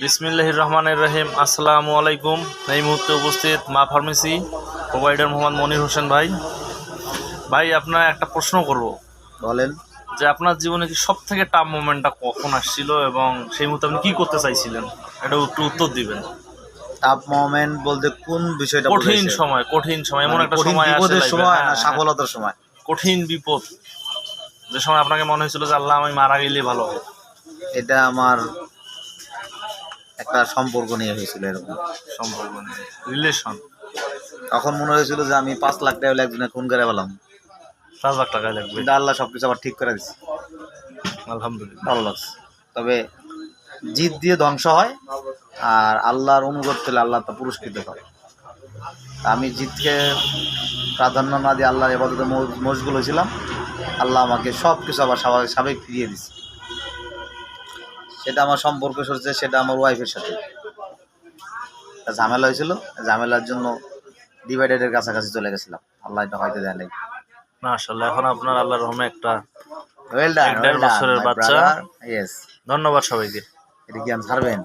বিসমিল্লাহির রহমানির রহিম। আসসালামু আলাইকুম। এই মুহূর্তে উপস্থিত মা ফার্মেসি প্রোভাইডার মোহাম্মদ মনির হোসেন ভাই। ভাই আপনার একটা প্রশ্ন করব, বলেন। যে আপনার জীবনে কি সব থেকে টাফ মোমেন্টটা কখন আসছিল এবং সেই মুহূর্তে আপনি কী করতে চাইছিলেন, এটা একটু উত্তর দিবেন। টাফ মোমেন্ট বলতে কোন বিষয়টা কঠিন বলেছেন? সময়, কঠিন সময়, এমন একটা কঠিন সময় আসে বিপদের লাইফে, সময় না হ্যাঁ, সফলতার সময়? কঠিন বিপদ, যে সময় আপনাকে মনে হয়েছিল যে আল্লাহ আমি মারা গেলে ভালো হবে। এটা আমার একটা সম্পর্ক নিয়ে হয়েছিল। এরকম সম্পর্ক নেই, রিলেশন। তখন মনে হয়েছিল যে আমি 5 লাখ টাকা হলে একজনে খুন করে পেলাম, 5 লাখ টাকা লাগবে। কিন্তু আল্লাহ সবকিছু আবার ঠিক করে দিচ্ছে। আলহামদুলিল্লাহ। ভালো লাগছে। তবে জিদ দিয়ে ধ্বংস হয়, আর আল্লাহর অনুগত হলে আল্লাহ তা পুরস্কৃত করে। আমি জিদকে প্রাধান্য না দিয়ে আল্লাহর ইবাদতে মশগুল হয়েছিলাম। আল্লাহ আমাকে সব কিছু আবার স্বাভাবিক ফিরিয়ে দিচ্ছে। সেটা আমার সম্পর্ক সরছে, সেটা আমার ওয়াইফের সাথে ঝামেলা হয়েছিল। ঝামেলার জন্য ডিভাইডেডের কাছাকাছি চলে গেছিলাম। আল্লাহ এটা হয়তো দেয় নাই। মাশাআল্লাহ, এখন আপনার আল্লাহর রহমে একটা ওয়েল ডান, 1.5 বছরের মাই বাচ্চা। ব্রাদার। ইয়েস। ধন্যবাদ সবাইকে। এটা কি ছাড়বেন?